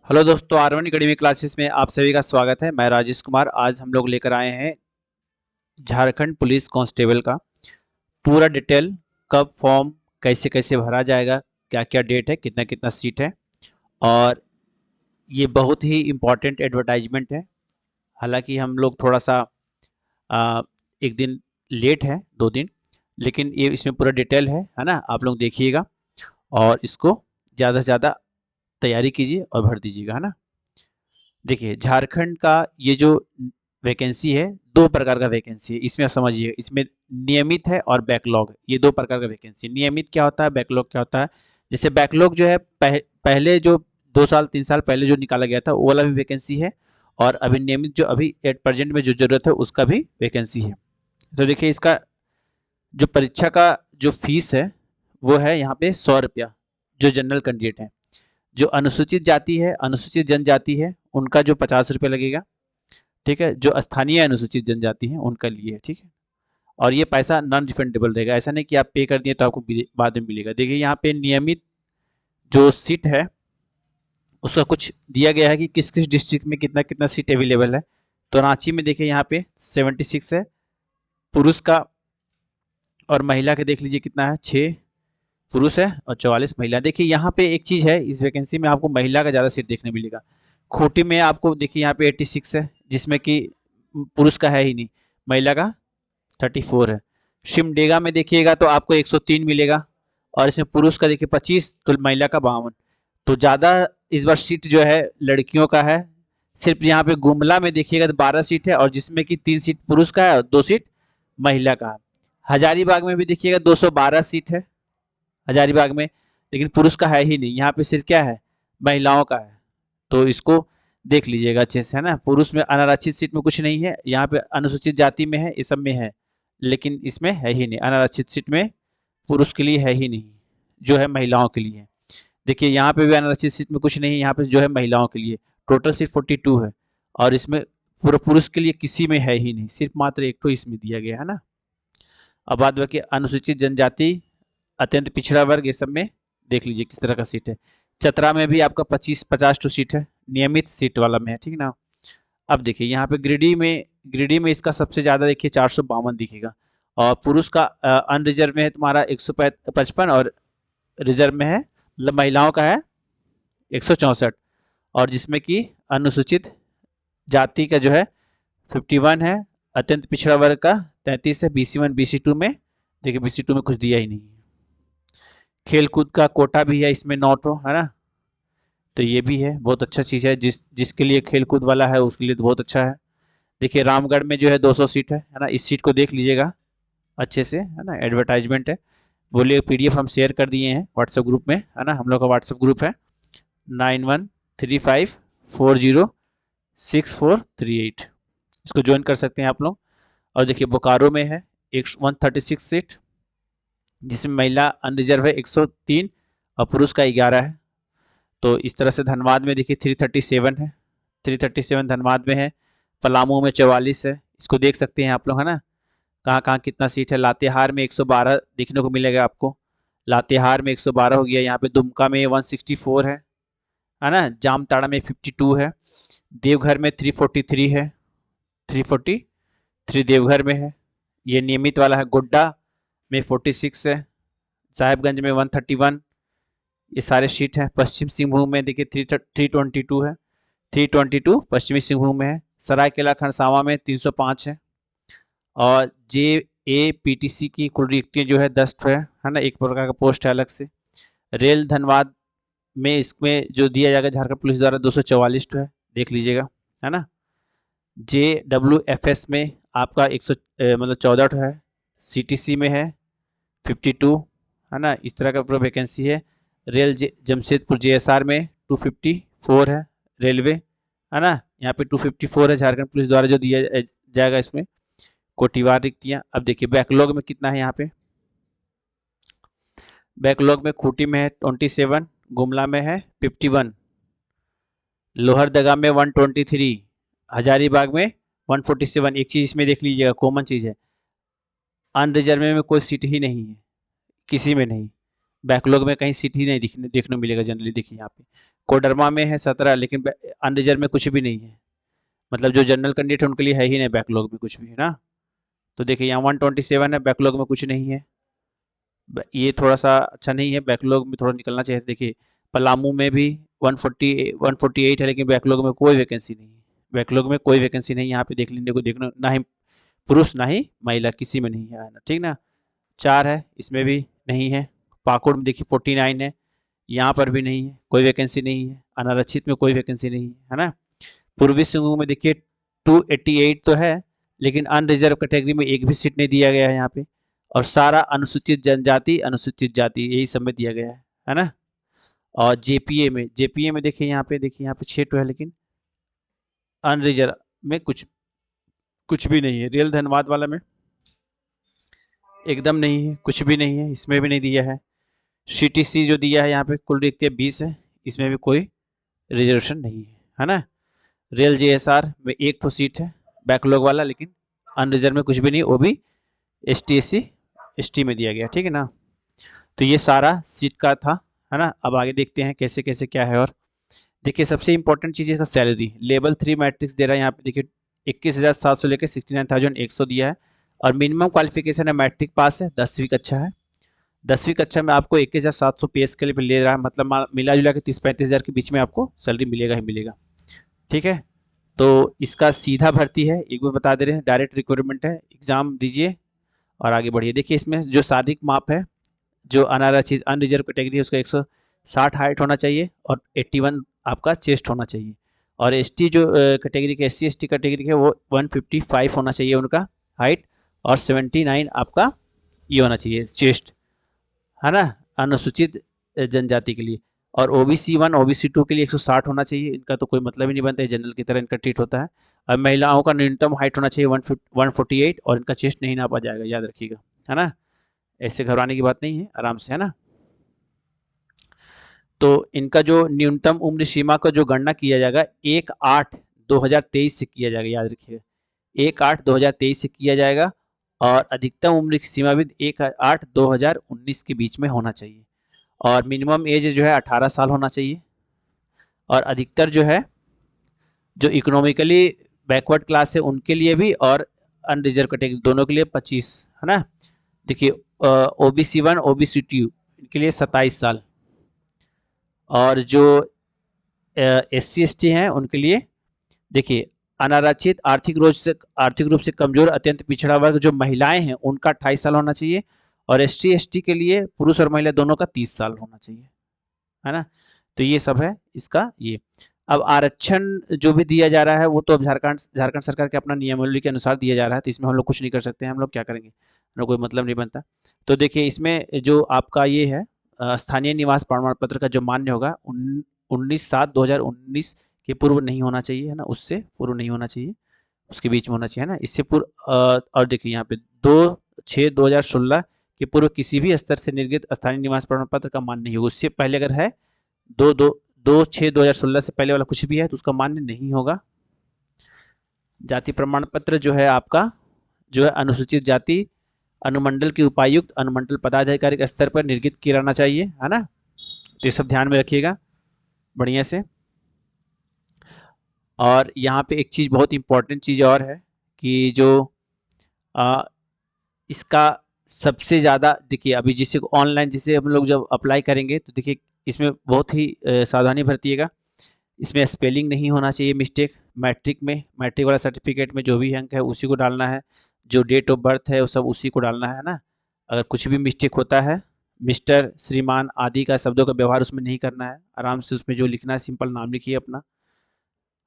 Hello दोस्तों, R1 academy classes में आप सभी का स्वागत है। मैं राजेश कुमार। आज हम लोग लेकर आए हैं झारखंड पुलिस कांस्टेबल का पूरा डिटेल। कब फॉर्म कैसे कैसे भरा जाएगा, क्या क्या डेट है, कितना कितना सीट है। और ये बहुत ही इम्पोर्टेंट एडवर्टाइजमेंट है। हालांकि हम लोग थोड़ा सा आ, एक दिन लेट है, 2 दिन, लेकिन ये इसमें पूरा डिटेल है ना। आप लोग देखिएगा और इसको ज़्यादा से ज़्यादा तैयारी कीजिए और भर दीजिएगा, है ना। देखिए, झारखंड का ये जो वैकेंसी है, 2 प्रकार का वैकेंसी है। इसमें समझिए, इसमें नियमित है और बैकलॉग। ये 2 प्रकार का वैकेंसी है। नियमित क्या होता है, बैकलॉग क्या होता है। जैसे बैकलॉग जो है पहले जो 2 साल 3 साल पहले जो निकाला गया था वो वाला भी वैकेंसी है, और अभी नियमित जो अभी एट प्रेजेंट में जो जरूरत है उसका भी वैकेंसी है। तो देखिए, इसका जो परीक्षा का जो फीस है वो है यहाँ पे 100 रुपया, जो जनरल कैंडिडेट है। जो अनुसूचित जाति है, अनुसूचित जनजाति है, उनका जो 50 रुपये लगेगा। ठीक है, जो स्थानीय अनुसूचित जनजाति है उनका लिए है। ठीक है, और ये पैसा नॉन रिफंडेबल रहेगा। ऐसा नहीं कि आप पे कर दिए तो आपको बाद में मिलेगा। देखिए, यहाँ पे नियमित जो सीट है उसका कुछ दिया गया है कि किस किस डिस्ट्रिक्ट में कितना कितना सीट अवेलेबल है। तो रांची में देखिए यहाँ पे 76 है पुरुष का, और महिला के देख लीजिए कितना है, 6 पुरुष है और 44 महिला। देखिए यहाँ पे एक चीज़ है, इस वैकेंसी में आपको महिला का ज़्यादा सीट देखने मिलेगा। खूंटी में आपको देखिए यहाँ पे 86 है, जिसमें कि पुरुष का है ही नहीं, महिला का 34 है। सिमडेगा में देखिएगा तो आपको 103 मिलेगा, और इसमें पुरुष का देखिए 25 तो महिला का 52। तो ज़्यादा इस बार सीट जो है लड़कियों का है। सिर्फ यहाँ पे गुमला में देखिएगा तो 12 सीट है, और जिसमें कि 3 सीट पुरुष का है और 2 सीट महिला का है। हजारीबाग में भी देखिएगा 212 सीट है हजारीबाग में, लेकिन पुरुष का है ही नहीं। यहाँ पे सिर्फ क्या है, महिलाओं का है। तो इसको देख लीजिएगा अच्छे से, है ना। पुरुष में अनारक्षित सीट में कुछ नहीं है, यहाँ पे अनुसूचित जाति में है, इस सब में है, लेकिन इसमें है ही नहीं। अनारक्षित सीट में पुरुष के लिए है ही नहीं, जो है महिलाओं के लिए है। देखिए यहाँ पे भी अनारक्षित सीट में कुछ नहीं है, यहाँ पे जो है महिलाओं के लिए। टोटल सीट 42 है, और इसमें पूरा पुरुष के लिए किसी में है ही नहीं, सिर्फ मात्र एक तो इसमें दिया गया है ना। अब बात बाकी अनुसूचित जनजाति, अत्यंत पिछड़ा वर्ग, ये सब में देख लीजिए किस तरह का सीट है। चतरा में भी आपका 25-50 टू सीट है, नियमित सीट वाला में है, ठीक ना। अब देखिए यहाँ पे गिरिडीह में इसका सबसे ज़्यादा देखिए 452 दिखेगा, और पुरुष का अनरिजर्व में है तुम्हारा 155, और रिजर्व में है, मतलब महिलाओं का है 164, और जिसमें कि अनुसूचित जाति का जो है 51 है, अत्यंत पिछड़ा वर्ग का 33 है। BC1 BC2 में देखिए, BC2 में कुछ दिया ही नहीं है। खेलकूद का कोटा भी है इसमें, 9 है ना। तो ये भी है, बहुत अच्छा चीज़ है। जिसके लिए खेलकूद वाला है उसके लिए तो बहुत अच्छा है। देखिए रामगढ़ में जो है 200 सीट है ना। इस सीट को देख लीजिएगा अच्छे से, है ना। एडवर्टाइजमेंट है, बोलिए PDF हम शेयर कर दिए हैं व्हाट्सएप ग्रुप में, है ना। हम लोग का व्हाट्सएप ग्रुप है 9135406438। इसको ज्वाइन कर सकते हैं आप लोग। और देखिए बोकारो में है 136 सीट, जिसमें महिला अनरिजर्व है 103 और पुरुष का 11 है। तो इस तरह से धनबाद में देखिए 337 है, 337 धनबाद में है। पलामू में 44 है, इसको देख सकते हैं आप लोग, है ना, कहाँ कहाँ कितना सीट है। लातेहार में 112 देखने को मिलेगा आपको, लातेहार में 112 हो गया। यहाँ पे दुमका में 164 है ना। जामताड़ा में 52 है। देवघर में 343 है, 343 देवघर में है, ये नियमित वाला है। गोड्डा में 46 है, साहेबगंज में 131, ये सारे सीट हैं। पश्चिम सिंहभूम में देखिए 322 है, 322 पश्चिमी सिंहभूम में है। सरायकेला खरसावां में 305 है, और JAPTC की कुल रिक्तियाँ जो है 10 है ना, एक प्रकार का पोस्ट है अलग से। रेल धनबाद में इसमें जो दिया जाएगा झारखंड पुलिस द्वारा 244 है, देख लीजिएगा, है ना। JWFS में आपका 100 मतलब 14 है। CTC में है 52, है ना। इस तरह का पूरा वैकेंसी है। रेल जमशेदपुर JSR में 254 है, रेलवे, है ना। यहाँ पे 254 है झारखंड पुलिस द्वारा जो दिया जाएगा इसमें कोटिवार रिक्तियाँ। अब देखिए बैकलॉग में कितना है। यहाँ पे बैकलॉग में खूंटी में है 27, गुमला में है 51, लोहरदगा में 123, हजारीबाग में 147। एक चीज़ इसमें देख लीजिएगा, कॉमन चीज़ है, अनरिजर्व में कोई सीट ही नहीं है, किसी में नहीं। बैकलॉग में कहीं सीट ही नहीं देखने को मिलेगा जनरली। देखिए यहाँ पे कोडरमा में है 17, लेकिन अनरिजर्व में कुछ भी नहीं है, मतलब जो जनरल कैंडिडेट है उनके लिए है ही नहीं बैकलॉग में कुछ भी, है ना। तो देखिए यहाँ 127 है, बैकलॉग में कुछ नहीं है। ये थोड़ा सा अच्छा नहीं है, बैकलॉग में थोड़ा निकलना चाहिए। देखिए पलामू में भी 148 है, लेकिन बैकलॉग में कोई वैकेंसी नहीं है। बैकलॉग में कोई वैकेंसी नहीं यहाँ पे देख लेने को, देखना ना ही पुरुष ना ही महिला, किसी में नहीं है ना, ठीक ना। 4 है, इसमें भी नहीं है। पाकुड़ में देखिए 49 है, यहाँ पर भी नहीं है, कोई वैकेंसी नहीं है। अनारक्षित में कोई वैकेंसी नहीं है ना। पूर्वी सिंहभूम में देखिए 288 तो है, लेकिन अनरिजर्व कैटेगरी में एक भी सीट नहीं दिया गया है यहाँ पे। और सारा अनुसूचित जनजाति अनुसूचित जाति यही सब में दिया गया है ना। और जेपीए में देखिए यहाँ पे 6 तो है, लेकिन अनरिजर्व में कुछ भी नहीं है। रियल धनबाद वाला में एकदम नहीं है, कुछ भी नहीं है, इसमें भी नहीं दिया है। सीटीसी जो दिया है यहाँ पे कुल रिक्तियाँ 20 है, इसमें भी कोई रिजर्वेशन नहीं है ना। रेल जेएसआर में 1 तो सीट है बैकलॉग वाला, लेकिन अनरिजर्व में कुछ भी नहीं, वो भी ST SC ST में दिया गया, ठीक है ना। तो ये सारा सीट का था, है ना। अब आगे देखते हैं कैसे कैसे क्या है। और देखिए सबसे इंपॉर्टेंट चीज़ है सैलरी। लेवल 3 मैट्रिक्स दे रहा है यहाँ पे, देखिए 21,700 लेकर 69,100 दिया है। और मिनिमम क्वालिफिकेशन है मैट्रिक पास है, 10वीं कक्षा है। 10वीं कक्षा में आपको 21,700 पे स्केल पे ले रहा है, मतलब मिला जुला के 30-35 हज़ार के बीच में आपको सैलरी मिलेगा ही मिलेगा, ठीक है। तो इसका सीधा भर्ती है, एक बार बता दे रहे हैं, डायरेक्ट रिक्रूटमेंट है, एग्जाम दीजिए और आगे बढ़िए। देखिए इसमें जो शारीरिक माप है, जो अनारक्षित अनरिजर्व कैटेगरी है उसका 160 हाइट होना चाहिए और 81 आपका चेस्ट होना चाहिए। और ST जो कैटेगरी के SC ST कैटेगरी के वो 155 होना चाहिए उनका हाइट, और 79 आपका ये होना चाहिए चेस्ट, है ना, अनुसूचित जनजाति के लिए। और OBC 1 OBC 2 के लिए 160 होना चाहिए, इनका तो कोई मतलब ही नहीं बनता है, जनरल की तरह इनका ट्रीट होता है। और महिलाओं का न्यूनतम हाइट होना चाहिए 148, और इनका चेस्ट नहीं नापा जाएगा, याद रखिएगा, है ना। ऐसे घबराने की बात नहीं है, आराम से, है ना। तो इनका जो न्यूनतम उम्र सीमा का जो गणना किया जाएगा 1/8/2023 से किया जाएगा, याद रखिएगा 1/8/2023 से किया जाएगा। और अधिकतम उम्र की सीमा भी 1/8/2019 के बीच में होना चाहिए। और मिनिमम एज जो है 18 साल होना चाहिए। और अधिकतर जो है जो इकोनॉमिकली बैकवर्ड क्लास है उनके लिए भी, और अनरिजर्व कैटेगरी दोनों के लिए 25, है ना। देखिए OBC 1 OBC 2 इनके लिए 27 साल, और जो SC ST हैं उनके लिए देखिए अनारक्षित आर्थिक रूप से कमजोर अत्यंत पिछड़ा वर्ग जो महिलाएं हैं उनका 28 साल होना चाहिए। और ST ST के लिए पुरुष और महिला दोनों का 30 साल होना चाहिए, है ना। तो ये सब है इसका ये। अब आरक्षण जो भी दिया जा रहा है वो तो अब झारखंड सरकार के अपना नियमावली के अनुसार दिया जा रहा है, तो इसमें हम लोग कुछ नहीं कर सकते हैं। हम लोग क्या करेंगे, हमें कोई मतलब नहीं बनता। तो देखिए इसमें जो आपका ये है स्थानीय निवास प्रमाण पत्र का जो मान्य होगा 19/7/2019 के पूर्व नहीं होना चाहिए, है ना, उससे पूर्व नहीं होना चाहिए, उसके बीच में होना चाहिए, है ना, इससे पूर्व। और देखिए यहाँ पे 2/6/2016 के पूर्व किसी भी स्तर से निर्गत स्थानीय निवास प्रमाण पत्र का मान्य नहीं होगा। उससे पहले अगर है 2/6/2016 से पहले वाला कुछ भी है तो उसका मान्य नहीं होगा। जाति प्रमाण पत्र जो है आपका जो है अनुसूचित जाति अनुमंडल के उपायुक्त अनुमंडल पदाधिकारी के स्तर पर निर्गत किया रहना चाहिए, है ना। तो ये सब ध्यान में रखिएगा बढ़िया से। और यहाँ पे एक चीज़ बहुत इंपॉर्टेंट चीज़ और है कि जो इसका सबसे ज़्यादा देखिए अभी जिसे ऑनलाइन जिसे हम लोग जब अप्लाई करेंगे तो देखिए इसमें बहुत ही सावधानी बरतिएगा। इसमें स्पेलिंग नहीं होना चाहिए मिस्टेक। मैट्रिक वाला सर्टिफिकेट में जो भी अंक है उसी को डालना है, जो डेट ऑफ बर्थ है वो सब उसी को डालना है ना। अगर कुछ भी मिस्टेक होता है मिस्टर श्रीमान आदि का शब्दों का व्यवहार उसमें नहीं करना है, आराम से उसमें जो लिखना है सिंपल नाम लिखिए अपना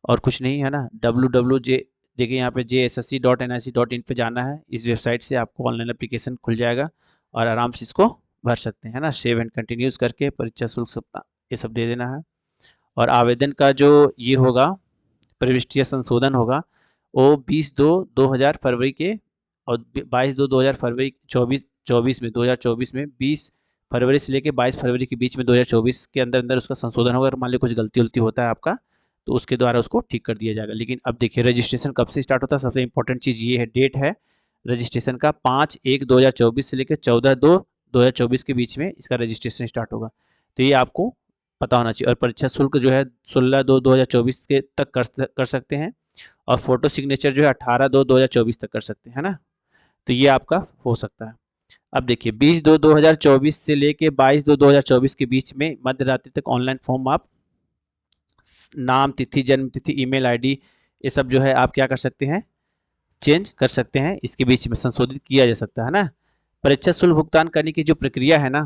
और कुछ नहीं, है ना। WWJ देखिए यहाँ पे JSSC.nic.in पे जाना है, इस वेबसाइट से आपको ऑनलाइन एप्लीकेशन खुल जाएगा और आराम से इसको भर सकते हैं, है ना। सेव एंड कंटिन्यूज करके परीक्षा शुल्क सब ये सब दे देना है। और आवेदन का जो ये होगा प्रविष्टियाँ संशोधन होगा वो 20/2/2000 फरवरी के और 22/2/2000 फरवरी 2024 में 20 फरवरी से लेकर 22 फरवरी के बीच में 2024 के अंदर अंदर उसका संशोधन होगा। अगर मान लीजिए कुछ गलती उलती होता है आपका तो उसके द्वारा उसको ठीक कर दिया जाएगा। लेकिन अब देखिए रजिस्ट्रेशन कब से स्टार्ट होता है, सबसे इंपॉर्टेंट चीज़ ये है डेट है रजिस्ट्रेशन का 5/1/2024 से लेकर 2024 के बीच में इसका रजिस्ट्रेशन स्टार्ट होगा। तो ये आपको पता होना चाहिए। और परीक्षा शुल्क जो है 16/2/2024 के तक कर सकते हैं, और फोटो सिग्नेचर जो है 18/2/2024 तक कर सकते हैं, है ना। तो ये आपका हो सकता है। अब देखिए 20/2/2024 से लेके 22/2/2024 के बीच में मध्य रात्रि तक ऑनलाइन फॉर्म आप नाम, तिथि, जन्म तिथि, ईमेल आईडी, ये सब जो है आप क्या कर सकते हैं, चेंज कर सकते हैं, इसके बीच में संशोधित किया जा सकता है ना। परीक्षा शुल्क भुगतान करने की जो प्रक्रिया है ना,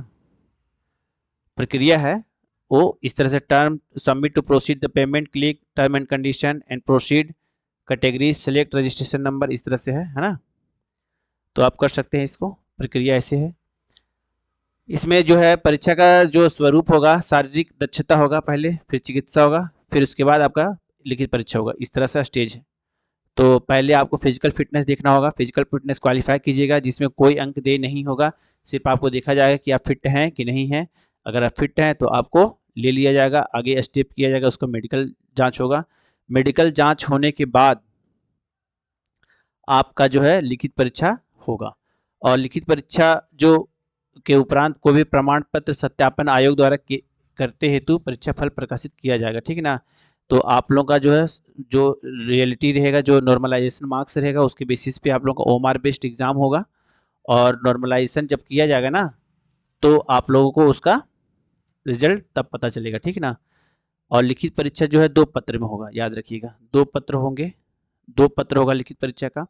प्रक्रिया है वो इस तरह से, term, submit to proceed the payment, click term and condition and proceed, category, select registration number, इस तरह से है ना। तो आप कर सकते हैं इसको, प्रक्रिया ऐसे है। इसमें जो है परीक्षा का जो स्वरूप होगा, शारीरिक दक्षता होगा पहले, फिर चिकित्सा होगा, फिर उसके बाद आपका लिखित परीक्षा होगा, इस तरह से स्टेज है। तो पहले आपको फिजिकल फिटनेस देखना होगा, फिजिकल फिटनेस क्वालिफाई कीजिएगा, जिसमें कोई अंक दे नहीं होगा, सिर्फ आपको देखा जाएगा कि आप फिट हैं कि नहीं हैं। अगर आप फिट हैं तो आपको ले लिया जाएगा, आगे स्टेप किया जाएगा, उसका मेडिकल जांच होगा। मेडिकल जांच होने के बाद आपका जो है लिखित परीक्षा होगा, और लिखित परीक्षा जो के उपरांत कोई भी प्रमाण पत्र सत्यापन आयोग द्वारा करते हेतु परीक्षा फल प्रकाशित किया जाएगा, ठीक है ना। तो आप लोगों का जो है जो रियलिटी रहेगा, जो नॉर्मलाइजेशन मार्क्स रहेगा, उसके बेसिस पे आप लोगों का ओएमआर बेस्ड एग्जाम होगा, और नॉर्मलाइजेशन जब किया जाएगा ना, तो आप लोगों को उसका रिजल्ट तब पता चलेगा, ठीक है ना। और लिखित परीक्षा जो है 2 पत्र में होगा, याद रखिएगा 2 पत्र होंगे, 2 पत्र होगा लिखित परीक्षा का,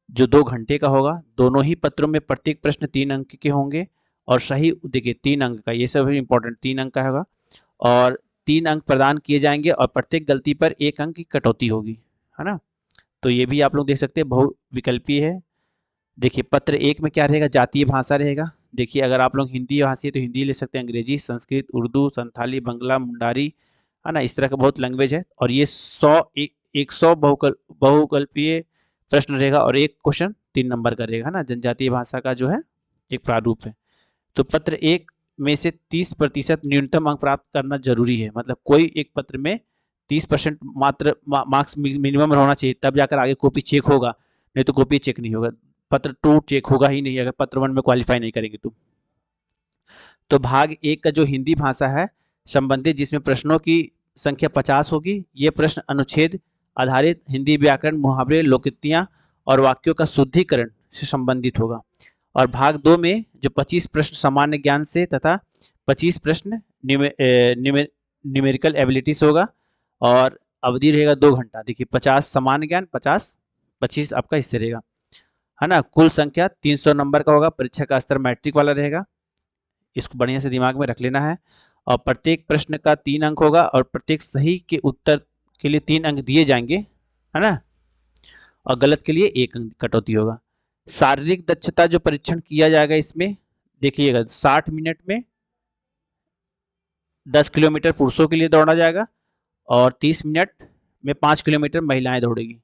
जो 2 घंटे का होगा। दोनों ही पत्रों में प्रत्येक प्रश्न 3 अंक के होंगे, और सही देखिए 3 अंक का, ये सब इंपॉर्टेंट 3 अंक का होगा, और 3 अंक प्रदान किए जाएंगे, और प्रत्येक गलती पर 1 अंक की कटौती होगी, है ना। तो ये भी आप लोग देख सकते हैं, बहुविकल्पीय है। देखिए पत्र 1 में क्या रहेगा, जातीय भाषा रहेगा। देखिए अगर आप लोग हिंदी भाषी है तो हिंदी ले सकते हैं, अंग्रेजी, संस्कृत, उर्दू, संथाली, बंगला, मुंडारी, है ना, इस तरह का बहुत लैंग्वेज है। और ये 100 बहुकल्पीय प्रश्न रहेगा, और एक क्वेश्चन 3 नंबर का रहेगा, है ना। जनजातीय भाषा का जो है एक प्रारूप है। तो पत्र 1 में से 30% न्यूनतम अंक प्राप्त करना जरूरी है, मतलब कोई एक पत्र में 30% मात्र मार्क्स मिनिमम होना चाहिए, तब जाकर आगे कॉपी चेक होगा, नहीं तो कॉपी चेक नहीं होगा। पत्र 2 चेक होगा ही नहीं अगर पत्र 1 में क्वालिफाई नहीं करेंगे तो भाग 1 का जो हिंदी भाषा है संबंधित, जिसमें प्रश्नों की संख्या 50 होगी, ये प्रश्न अनुच्छेद आधारित हिंदी व्याकरण, मुहावरे, लोकोक्तियां और वाक्यों का शुद्धिकरण से संबंधित होगा। और भाग 2 में जो 25 प्रश्न सामान्य ज्ञान से तथा 25 प्रश्न न्यूमेरिकल एबिलिटीज होगा, और अवधि रहेगा 2 घंटा। देखिए 50 सामान्य ज्ञान, 25 आपका इससे रहेगा, है ना। कुल संख्या 300 नंबर का होगा, परीक्षा का स्तर मैट्रिक वाला रहेगा, इसको बढ़िया से दिमाग में रख लेना है। और प्रत्येक प्रश्न का 3 अंक होगा, और प्रत्येक सही के उत्तर के लिए 3 अंक दिए जाएंगे, है ना, और गलत के लिए 1 अंक कटौती होगा। शारीरिक दक्षता जो परीक्षण किया जाएगा इसमें देखिएगा, 60 मिनट में 10 किलोमीटर पुरुषों के लिए दौड़ा जाएगा, और 30 मिनट में 5 किलोमीटर महिलाएं दौड़ेगी,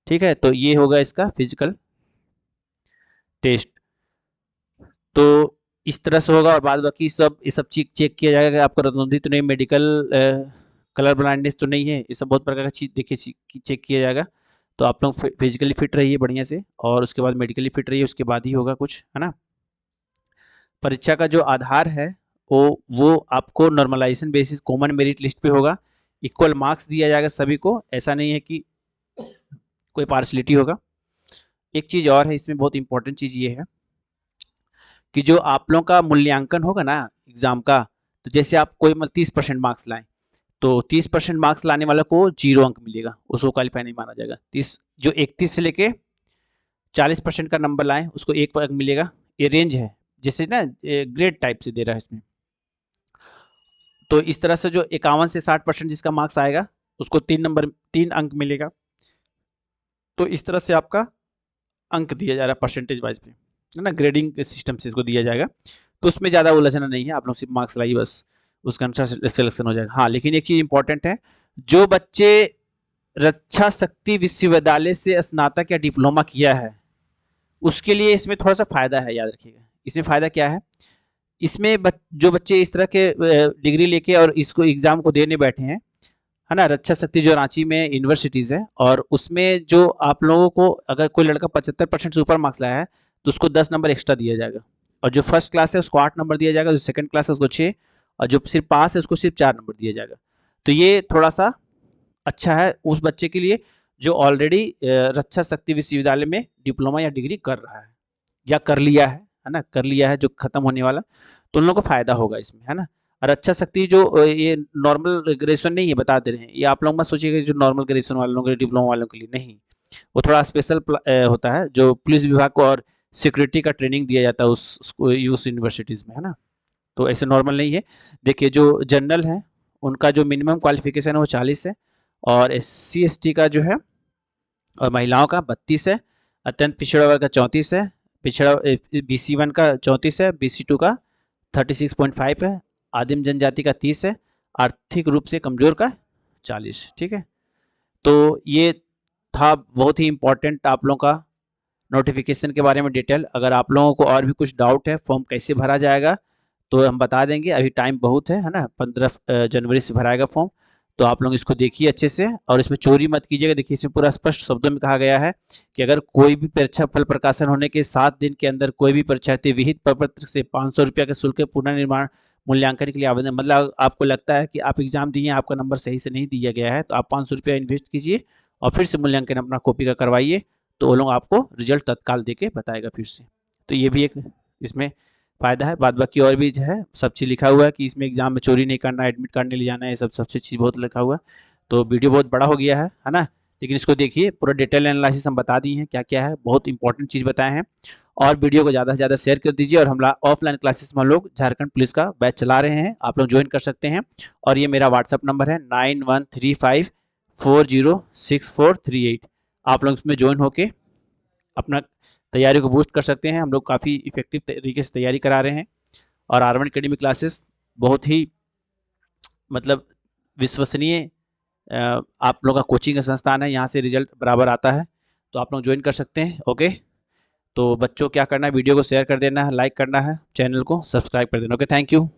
ठीक है। तो ये होगा इसका फिजिकल टेस्ट। तो इस तरह से होगा, और बाद बाकी सब ये सब चेक किया जाएगा कि आपका रतौंधी तो नहीं, मेडिकल कलर ब्लाइंडनेस तो नहीं है, ये सब बहुत प्रकार का चीज देखिए चेक किया जाएगा। तो आप लोग फिजिकली फिट रहिए बढ़िया से, और उसके बाद मेडिकली फिट रहिए, उसके बाद ही होगा कुछ, है ना। परीक्षा का जो आधार है वो आपको normalization basis common merit list पे होगा, इक्वल मार्क्स दिया जाएगा सभी को, ऐसा नहीं है कि कोई पार्शलिटी होगा। एक चीज और है इसमें, बहुत इंपॉर्टेंट चीज ये है कि जो आप लोगों का मूल्यांकन होगा ना एग्जाम का, तो जैसे आप कोई 30% मार्क्स लाएं, तो 30% मार्क्स लाने वाला को 0 अंक मिलेगा, उसको क्वालिफाई नहीं माना जाएगा। 30 जो 31 से लेके 40% का नंबर लाएं उसको 1 अंक मिलेगा, ये रेंज है, जैसे ना ग्रेड टाइप से दे रहा है इसमें। तो इस तरह से जो 51 से 60% जिसका मार्क्स आएगा उसको 3 अंक मिलेगा। तो इस तरह से आपका अंक दिया जा रहा है परसेंटेज वाइज पे, है ना, ग्रेडिंग के सिस्टम से इसको दिया जाएगा। तो उसमें ज़्यादा उलझना नहीं है, आप लोग सिर्फ मार्क्स लाइए बस, उसका अनुसार सिलेक्शन हो जाएगा। हाँ लेकिन एक चीज़ इंपॉर्टेंट है, जो बच्चे रक्षा शक्ति विश्वविद्यालय से स्नातक या डिप्लोमा किया है उसके लिए इसमें थोड़ा सा फायदा है, याद रखिएगा। इसमें फायदा क्या है, इसमें जो बच्चे इस तरह के डिग्री लेके और इसको एग्जाम को देने बैठे हैं, है ना, रक्षा शक्ति जो रांची में यूनिवर्सिटीज़ है, और उसमें जो आप लोगों को अगर कोई लड़का 75% से ऊपर मार्क्स लाया है तो उसको 10 नंबर एक्स्ट्रा दिया जाएगा, और जो फर्स्ट क्लास है उसको 8 नंबर दिया जाएगा, जो सेकंड क्लास है उसको 6, और जो सिर्फ पास है उसको सिर्फ 4 नंबर दिया जाएगा। तो ये थोड़ा सा अच्छा है उस बच्चे के लिए जो ऑलरेडी रक्षा शक्ति विश्वविद्यालय में डिप्लोमा या डिग्री कर रहा है या कर लिया है ना, कर लिया है जो खत्म होने वाला, तो उन लोगों को फायदा होगा इसमें, है ना। और रक्षा शक्ति जो ये नॉर्मल ग्रेजुएशन नहीं है, बता दे रहे हैं, ये आप लोग मत सोचिएगा जो नॉर्मल ग्रेजुएशन वालों के लिए, डिप्लोमा वालों के लिए नहीं, वो थोड़ा स्पेशल होता है, जो पुलिस विभाग को और सिक्योरिटी का ट्रेनिंग दिया जाता है उस यूनिवर्सिटीज़ में, है ना। तो ऐसे नॉर्मल नहीं है। देखिए जो जनरल है उनका जो मिनिमम क्वालिफिकेशन है वो 40 है, और SC ST का जो है और महिलाओं का 32 है, अत्यंत पिछड़ा वर्ग का 34 है, पिछड़ा BC1 का 34 है, BC2 का 36.5 है, आदिम जनजाति का 30 है, आर्थिक रूप से कमजोर का 40। ठीक है, तो ये था बहुत ही इम्पोर्टेंट आप लोगों का नोटिफिकेशन के बारे में डिटेल। अगर आप लोगों को और भी कुछ डाउट है फॉर्म कैसे भरा जाएगा तो हम बता देंगे, अभी टाइम बहुत है ना, 15 जनवरी से भराएगा फॉर्म। तो आप लोग इसको देखिए अच्छे से और इसमें चोरी मत कीजिएगा। देखिए इसमें पूरा स्पष्ट शब्दों में कहा गया है कि अगर कोई भी परीक्षा फल प्रकाशन होने के 7 दिन के अंदर कोई भी परीक्षार्थी विहित प्रपत्र से 500 रुपया के शुल्क के पुनर्निर्माण मूल्यांकन के लिए आवेदन, मतलब आपको लगता है कि आप एग्जाम दिए, आपका नंबर सही से नहीं दिया गया है, तो आप 500 रुपया इन्वेस्ट कीजिए और फिर से मूल्यांकन अपना कॉपी का करवाइए, तो वो लोग आपको रिजल्ट तत्काल दे के बताएगा फिर से। तो ये भी एक इसमें फ़ायदा है। बाद बाकी और भी जो है सब चीज़ लिखा हुआ है कि इसमें एग्जाम में चोरी नहीं करना, एडमिट कार्ड नहीं ले जाना है, सब चीज़ बहुत लिखा हुआ है। तो वीडियो बहुत बड़ा हो गया है ना, लेकिन इसको देखिए पूरा डिटेल एनालिसिस हम बता दिए हैं क्या क्या है, बहुत इंपॉर्टेंट चीज़ बताए हैं। और वीडियो को ज़्यादा से ज़्यादा शेयर कर दीजिए। और हम ऑफलाइन क्लासेस में हम लोग झारखंड पुलिस का बैच चला रहे हैं, आप लोग ज्वाइन कर सकते हैं। और ये मेरा व्हाट्सअप नंबर है 9135406438। आप लोग इसमें ज्वाइन होके अपना तैयारी को बूस्ट कर सकते हैं। हम लोग काफ़ी इफेक्टिव तरीके से तैयारी करा रहे हैं। और R1 अकेडमी क्लासेस बहुत ही मतलब विश्वसनीय आप लोग का कोचिंग का संस्थान है, यहाँ से रिजल्ट बराबर आता है, तो आप लोग ज्वाइन कर सकते हैं। ओके, तो बच्चों क्या करना है, वीडियो को शेयर कर देना है, लाइक करना है, चैनल को सब्सक्राइब कर देना। Okay, thank you.